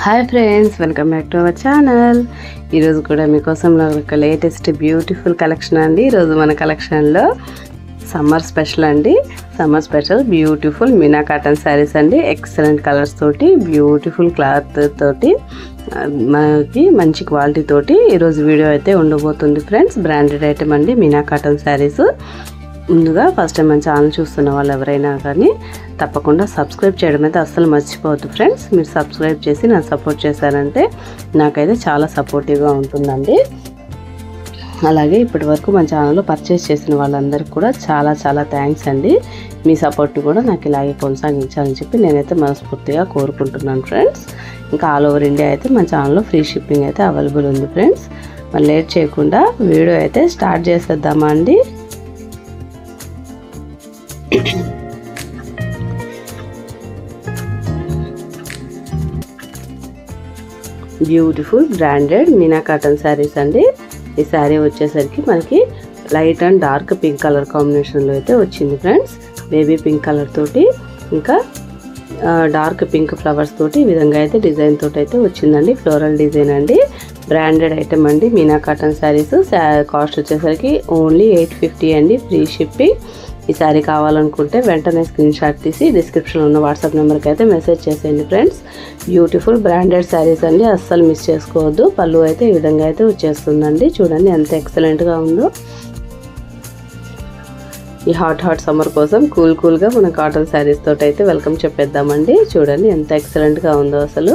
Hi friends, welcome back to our channel. ఈరోజు కూడా మీకోసం ఒక లేటెస్ట్ బ్యూటిఫుల్ కలెక్షన్ అండి. ఈరోజు మన కలెక్షన్లో సమ్మర్ స్పెషల్ అండి. Summer special beautiful Meena cotton saris అండి. ఎక్సలెంట్ కలర్స్ తోటి, బ్యూటిఫుల్ క్లాత్ తోటి, మనకి మంచి క్వాలిటీ తోటి ఈరోజు వీడియో అయితే ఉండబోతుంది ఫ్రెండ్స్. బ్రాండెడ్ ఐటమ్ అండి మీనా కాటన్ శారీస్. ముందుగా ఫస్ట్ టైం మన ఛానల్ చూస్తున్న వాళ్ళు ఎవరైనా కానీ తప్పకుండా సబ్స్క్రైబ్ చేయడం అయితే అస్సలు మర్చిపోవద్దు ఫ్రెండ్స్. మీరు సబ్స్క్రైబ్ చేసి నాకు సపోర్ట్ చేశారంటే నాకైతే చాలా సపోర్టివ్గా ఉంటుందండి. అలాగే ఇప్పటి వరకు మన ఛానల్లో పర్చేస్ చేసిన వాళ్ళందరికీ కూడా చాలా చాలా థ్యాంక్స్ అండి. మీ సపోర్ట్ కూడా నాకు ఇలాగే కొనసాగించాలని చెప్పి నేనైతే మనస్ఫూర్తిగా కోరుకుంటున్నాను ఫ్రెండ్స్. ఇంకా ఆల్ ఓవర్ ఇండియా అయితే మన ఛానల్లో ఫ్రీ షిప్పింగ్ అయితే అవైలబుల్ ఉంది ఫ్రెండ్స్. మరి లేట్ చేయకుండా వీడియో అయితే స్టార్ట్ చేసేద్దామా అండి. Beautiful branded Meena cotton saris అండి. ఈ శారీ వచ్చేసరికి మనకి light and dark pink colour కాంబినేషన్లో అయితే వచ్చింది ఫ్రెండ్స్. బేబీ పింక్ కలర్ తోటి ఇంకా డార్క్ పింక్ ఫ్లవర్స్ తోటి ఈ విధంగా అయితే డిజైన్ తోటి అయితే వచ్చిందండి. ఫ్లోరల్ డిజైన్ అండి. బ్రాండెడ్ ఐటమ్ అండి మీనా కాటన్ శారీస్. కాస్ట్ వచ్చేసరికి ఓన్లీ 850 అండి, ఫ్రీ షిప్పింగ్. ఈ శారీ కావాలనుకుంటే వెంటనే స్క్రీన్ షాట్ తీసి డిస్క్రిప్షన్లో ఉన్న వాట్సాప్ నెంబర్కి అయితే మెసేజ్ చేసేయండి ఫ్రెండ్స్. బ్యూటిఫుల్ బ్రాండెడ్ శారీస్ అండి, అస్సలు మిస్ చేసుకోవద్దు. పళ్ళు అయితే ఈ విధంగా అయితే వచ్చేస్తుందండి. చూడండి ఎంత ఎక్సలెంట్గా ఉందో. ఈ హాట్ సమ్మర్ కోసం కూల్గా మన కాటన్ శారీస్ తోటి అయితే వెల్కమ్ చెప్పేద్దామండి. చూడండి ఎంత ఎక్సలెంట్గా ఉందో అసలు.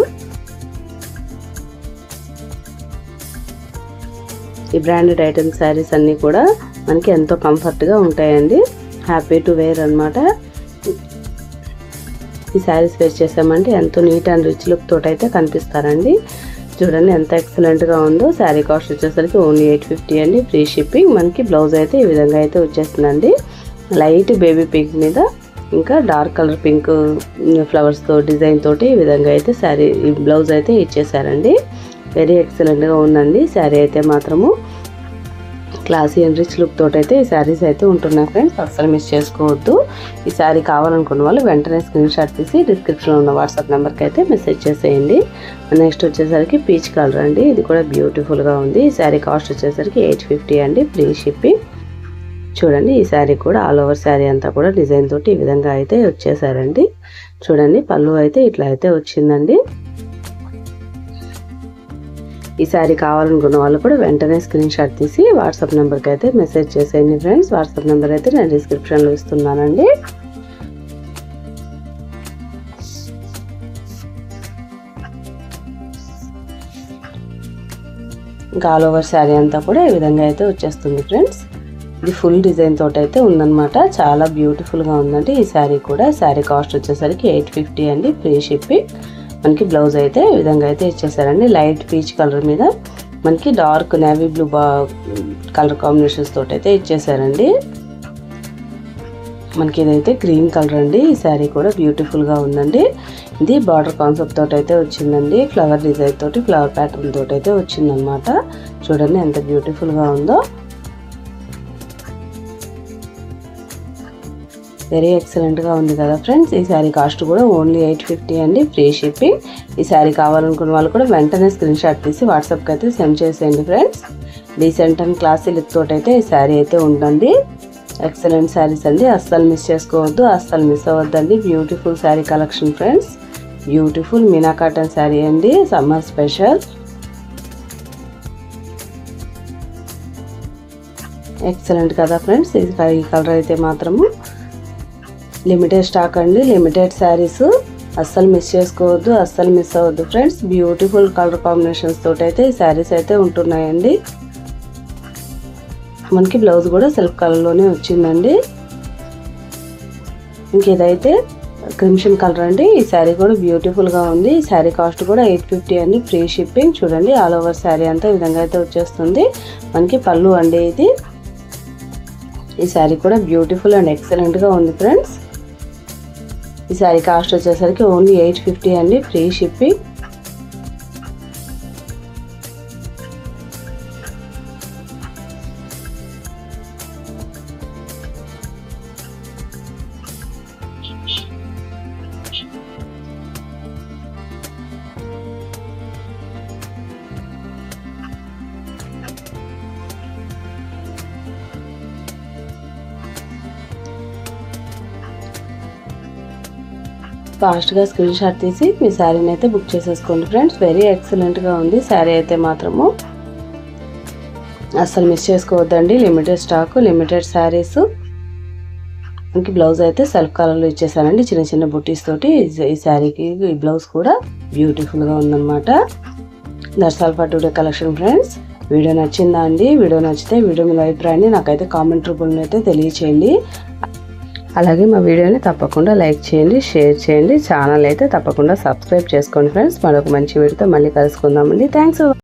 ఈ బ్రాండెడ్ ఐటమ్ శారీస్ అన్నీ కూడా మనకి ఎంతో కంఫర్ట్గా ఉంటాయండి. హ్యాపీ టు వేర్ అనమాట. ఈ శారీస్ వేర్ చేసామంటే ఎంతో నీట్ అండ్ రిచ్ లుక్ తోటి అయితే కనిపిస్తారండి. చూడండి ఎంత ఎక్సలెంట్గా ఉందో. శారీ కాస్ట్ వచ్చేసరికి ఓన్లీ 850 అండి, ఫ్రీ షిప్పింగ్. మనకి బ్లౌజ్ అయితే ఈ విధంగా అయితే వచ్చేస్తుందండి. లైట్ బేబీ పింక్ మీద ఇంకా డార్క్ కలర్ పింక్ ఫ్లవర్స్తో డిజైన్ తోటి ఈ విధంగా అయితే శారీ బ్లౌజ్ అయితే ఇచ్చేసారండి. వెరీ ఎక్సలెంట్గా ఉందండి శారీ అయితే మాత్రము. క్లాసీ అండ్ రిచ్ లుక్ తోటి అయితే ఈ శారీస్ అయితే ఉంటున్నాయి ఫ్రెండ్స్, అస్సలు మిస్ చేసుకోవద్దు. ఈ శారీ కావాలనుకున్న వాళ్ళు వెంటనే స్క్రీన్ షాట్ తీసి డిస్క్రిప్షన్లో ఉన్న వాట్సాప్ నెంబర్కి అయితే మెసేజ్ చేసేయండి. నెక్స్ట్ వచ్చేసరికి పీచ్ కలర్ అండి. ఇది కూడా బ్యూటిఫుల్గా ఉంది. ఈ శారీ కాస్ట్ వచ్చేసరికి 850 అండి, ఫ్రీ షిప్పింగ్. చూడండి ఈ శారీ కూడా ఆల్ ఓవర్ శారీ అంతా కూడా డిజైన్ తోటి ఈ విధంగా అయితే వచ్చేసారండి. చూడండి పళ్ళు అయితే ఇట్లా అయితే వచ్చిందండి. ఈ శారీ కావాలనుకున్న వాళ్ళు కూడా వెంటనే స్క్రీన్ షాట్ తీసి వాట్సాప్ నెంబర్కి అయితే మెసేజ్ చేసేయండి ఫ్రెండ్స్. వాట్సాప్ నెంబర్ అయితే నేను డిస్క్రిప్షన్లో ఇస్తున్నానండి. ఇంకా ఆల్ ఓవర్ శారీ అంతా కూడా ఈ విధంగా అయితే వచ్చేస్తుంది ఫ్రెండ్స్. ఇది ఫుల్ డిజైన్ తోటి అయితే ఉందన్నమాట. చాలా బ్యూటిఫుల్గా ఉందండి ఈ శారీ కూడా. శారీ కాస్ట్ వచ్చేసరికి 850 అండి, ఫ్రీ షిప్పింగ్. మనకి బ్లౌజ్ అయితే ఈ విధంగా అయితే ఇచ్చేసారండి. లైట్ పీచ్ కలర్ మీద మనకి dark navy blue colour combinations తోటి అయితే ఇచ్చేసారండి. మనకి ఇదైతే గ్రీన్ కలర్ అండి. ఈ శారీ కూడా బ్యూటిఫుల్గా ఉందండి. ఇది బార్డర్ కాన్సెప్ట్ తోటి అయితే వచ్చిందండి. ఫ్లవర్ డిజైన్ తోటి, ఫ్లవర్ ప్యాటర్న్ తోటి అయితే వచ్చిందనమాట. చూడండి ఎంత బ్యూటిఫుల్గా ఉందో. వెరీ ఎక్సలెంట్గా ఉంది కదా ఫ్రెండ్స్. ఈ శారీ కాస్ట్ కూడా ఓన్లీ 850 అండి, ఫ్రీ షిప్పింగ్. ఈ శారీ కావాలనుకున్న వాళ్ళు కూడా వెంటనే స్క్రీన్ షాట్ తీసి వాట్సాప్కి అయితే సెండ్ చేసేయండి friends. Decent and classy look తోటి అయితే ఈ శారీ అయితే ఉంటుంది. ఎక్సలెంట్ శారీస్ అండి, అస్సలు మిస్ చేసుకోవద్దు, అస్సలు మిస్ అవ్వద్దండి. Beautiful sari collection friends. Beautiful Meena cotton sari అండి, సమ్మర్ స్పెషల్. ఎక్సలెంట్ కదా ఫ్రెండ్స్. ఈ కలర్ అయితే మాత్రము లిమిటెడ్ స్టాక్ అండి, లిమిటెడ్ శారీస్. అస్సలు మిస్ చేసుకోవద్దు, అస్సలు మిస్ అవ్వద్దు ఫ్రెండ్స్. బ్యూటిఫుల్ కలర్ కాంబినేషన్స్ తోటి అయితే ఈ శారీస్ అయితే ఉంటున్నాయండి. మనకి బ్లౌజ్ కూడా సెల్ఫ్ కలర్లోనే వచ్చిందండి. ఇంకేదైతే క్రిమ్షన్ కలర్ అండి. ఈ శారీ కూడా బ్యూటిఫుల్గా ఉంది. ఈ శారీ కాస్ట్ కూడా 850 అండి, ఫ్రీ షిప్పింగ్. చూడండి ఆల్ ఓవర్ శారీ అంతా ఈ విధంగా అయితే వచ్చేస్తుంది. మనకి పళ్ళు అండి ఇది. ఈ శారీ కూడా బ్యూటిఫుల్ అండ్ ఎక్సలెంట్గా ఉంది ఫ్రెండ్స్. ఈ శారీ కాస్ట్ వచ్చేసరికి ఓన్లీ 850 అండి, ఫ్రీ షిప్పింగ్. ఫాస్ట్గా స్క్రీన్ షాట్ తీసి మీ శారీని అయితే బుక్ చేసేసుకోండి ఫ్రెండ్స్. వెరీ ఎక్సలెంట్గా ఉంది శారీ అయితే మాత్రము, అస్సలు మిస్ చేసుకోవద్దండి. Limited stock, limited saris. ఇంక బ్లౌజ్ అయితే సెల్ఫ్ కలర్లో ఇచ్చేసానండి చిన్న చిన్న బుట్టీస్ తోటి. ఈ శారీకి ఈ బ్లౌజ్ కూడా బ్యూటిఫుల్గా ఉందన్నమాట. That's all for today collection friends. Video నచ్చిందా అండి? వీడియో నచ్చితే వీడియో మీ అభిప్రాయాన్ని నాకైతే కామెంట్ రూపంలో అయితే తెలియచేయండి. అలాగే మా వీడియోని తప్పకుండా లైక్ చేయండి, షేర్ చేయండి. ఛానల్ అయితే తప్పకుండా సబ్స్క్రైబ్ చేసుకోండి ఫ్రెండ్స్. మరొక మంచి వీడియోతో మళ్ళీ కలుసుకుందామండి. థ్యాంక్స్.